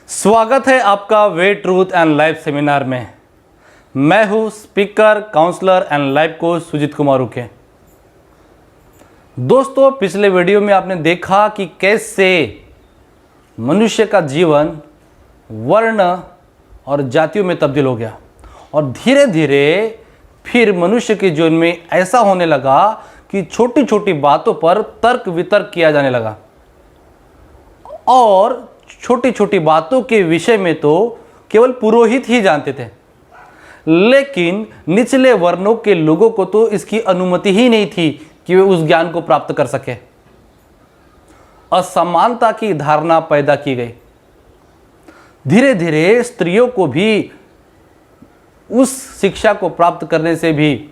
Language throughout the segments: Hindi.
स्वागत है आपका way truth and life seminar में। मैं हूं speaker, counsellor and life coach Sujeet Kumar उके। दोस्तों, पिछले वीडियो में आपने देखा कि कैसे मनुष्य का जीवन वर्ण और जातियों में तब्दील हो गया और धीरे धीरे फिर मनुष्य के जीवन में ऐसा होने लगा कि छोटी छोटी बातों पर तर्क वितर्क किया जाने लगा और छोटी छोटी बातों के विषय में तो केवल पुरोहित ही जानते थे, लेकिन निचले वर्णों के लोगों को तो इसकी अनुमति ही नहीं थी कि वे उस ज्ञान को प्राप्त कर सके। असमानता की धारणा पैदा की गई। धीरे धीरे स्त्रियों को भी उस शिक्षा को प्राप्त करने से भी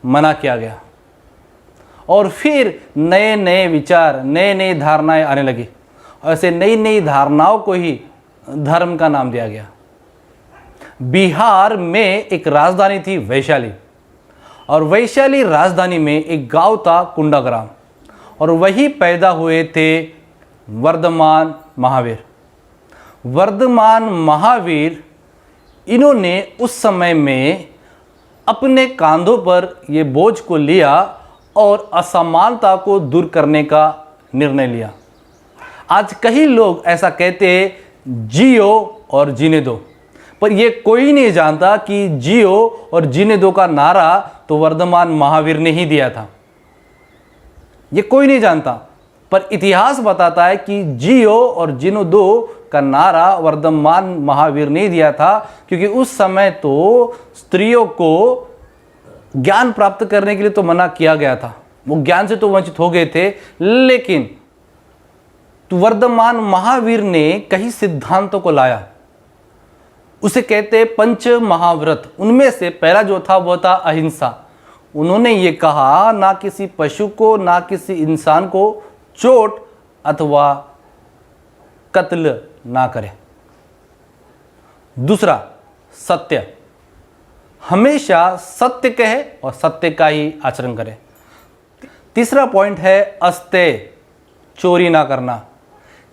मना किया गया और फिर नए नए विचार, नए नई धारणाएं आने लगी। ऐसे नई नई धारणाओं को ही धर्म का नाम दिया गया। बिहार में एक राजधानी थी वैशाली, और वैशाली राजधानी में एक गांव था कुंडाग्राम, और वही पैदा हुए थे वर्धमान महावीर। वर्धमान महावीर इन्होंने उस समय में अपने कांधों पर ये बोझ को लिया और असमानता को दूर करने का निर्णय लिया। आज कई लोग ऐसा कहते हैं, जियो और जीने दो, पर यह कोई नहीं जानता कि जियो और जीने दो का नारा तो वर्धमान महावीर ने ही दिया था। यह कोई नहीं जानता, पर इतिहास बताता है कि जियो और जीनो दो का नारा वर्धमान महावीर ने दिया था, क्योंकि उस समय तो स्त्रियों को ज्ञान प्राप्त करने के लिए तो मना किया गया था, वो ज्ञान से तो वंचित हो गए थे। लेकिन तो वर्धमान महावीर ने कई सिद्धांतों को लाया। उसे कहते पंच महाव्रत। उनमें से पहला जो था वो था अहिंसा। उन्होंने ये कहा, ना किसी पशु को, ना किसी इंसान को चोट अथवा कत्ल ना करे। दूसरा, सत्य। हमेशा सत्य कहे और सत्य का ही आचरण करे। तीसरा पॉइंट है अस्तेय, चोरी ना करना।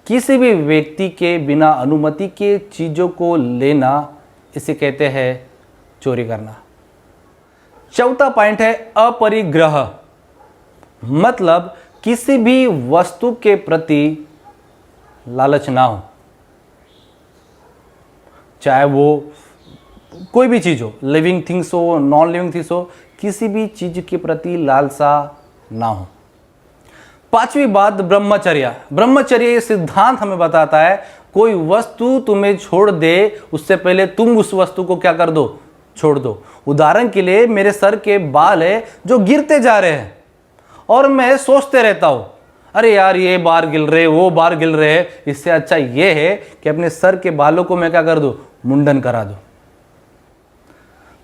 किसी भी व्यक्ति के बिना अनुमति के चीज़ों को लेना, इसे कहते हैं चोरी करना। चौथा पॉइंट है अपरिग्रह, मतलब किसी भी वस्तु के प्रति लालच ना हो, चाहे वो कोई भी चीज़ हो, लिविंग थिंग्स हो, नॉन लिविंग थिंग्स हो, किसी भी चीज़ के प्रति लालसा ना हो। पांचवी बात, ब्रह्मचर्य। ब्रह्मचर्य ये सिद्धांत हमें बताता है, कोई वस्तु तुम्हें छोड़ दे उससे पहले तुम उस वस्तु को क्या कर दो, छोड़ दो। उदाहरण के लिए मेरे सर के बाल है जो गिरते जा रहे हैं और मैं सोचते रहता हूं, अरे यार ये बार गिर रहे, वो बार गिर रहे हैं, इससे अच्छा ये है कि अपने सर के बालों को मैं क्या कर दूं, मुंडन करा दूं।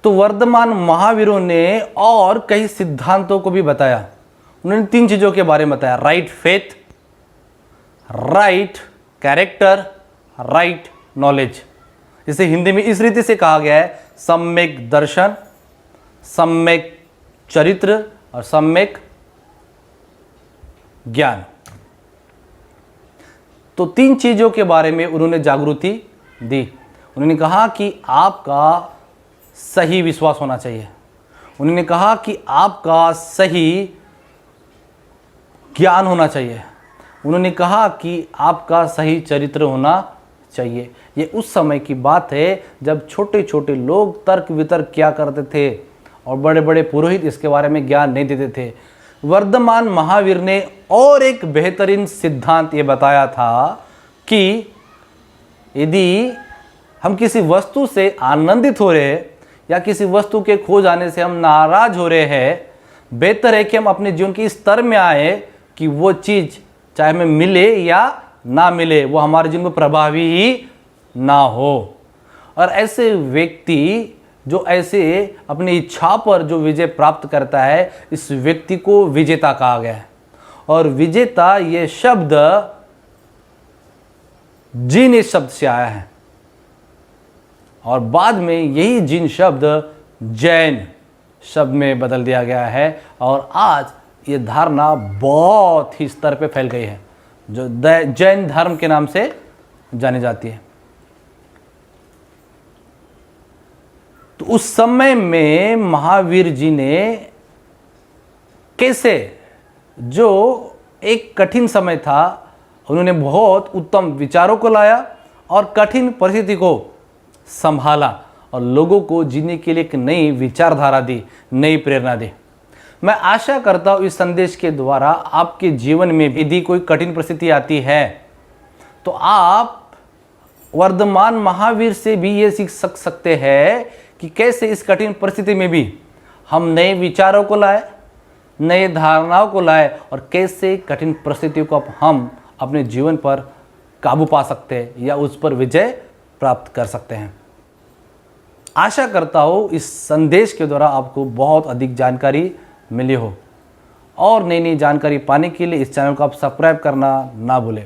तो वर्धमान महावीरों ने और कई सिद्धांतों को भी बताया। उन्होंने 3 चीजों के बारे में बताया, right faith, right character, right knowledge. इसे हिंदी में इस रीति से कहा गया है, सम्यक दर्शन, सम्यक चरित्र और सम्यक ज्ञान। तो 3 चीजों के बारे में उन्होंने जागृति दी। उन्होंने कहा कि आपका सही विश्वास होना चाहिए। उन्होंने कहा कि आपका सही ज्ञान होना चाहिए। उन्होंने कहा कि आपका सही चरित्र होना चाहिए। ये उस समय की बात है जब छोटे छोटे लोग तर्क वितर्क किया करते थे और बड़े बड़े पुरोहित इसके बारे में ज्ञान नहीं देते थे। वर्धमान महावीर ने और एक बेहतरीन सिद्धांत ये बताया था कि यदि हम किसी वस्तु से आनंदित हो रहे हैं या किसी वस्तु के खो जाने से हम नाराज हो रहे हैं, बेहतर है कि हम अपने जीवन के इस स्तर में आए कि वो चीज़ चाहे हमें मिले या ना मिले, वो हमारे जीवन में प्रभावी ही ना हो। और ऐसे व्यक्ति जो ऐसे अपनी इच्छा पर जो विजय प्राप्त करता है, इस व्यक्ति को विजेता कहा गया है। और विजेता ये शब्द जिन इस शब्द से आया है और बाद में यही जिन शब्द जैन शब्द में बदल दिया गया है, और आज ये धारणा बहुत ही स्तर पे फैल गई है, जो जैन धर्म के नाम से जानी जाती है। तो उस समय में महावीर जी ने कैसे, जो एक कठिन समय था, उन्होंने बहुत उत्तम विचारों को लाया और कठिन परिस्थिति को संभाला और लोगों को जीने के लिए एक नई विचारधारा दी, नई प्रेरणा दी। मैं आशा करता हूँ इस संदेश के द्वारा आपके जीवन में यदि कोई कठिन परिस्थिति आती है तो आप वर्धमान महावीर से भी ये सीख सकते हैं कि कैसे इस कठिन परिस्थिति में भी हम नए विचारों को लाए, नए धारणाओं को लाए और कैसे कठिन परिस्थितियों को हम अपने जीवन पर काबू पा सकते हैं या उस पर विजय प्राप्त कर सकते हैं। आशा करता हूँ इस संदेश के द्वारा आपको बहुत अधिक जानकारी मिली हो और नई नई जानकारी पाने के लिए इस चैनल को आप सब्सक्राइब करना ना भूलें।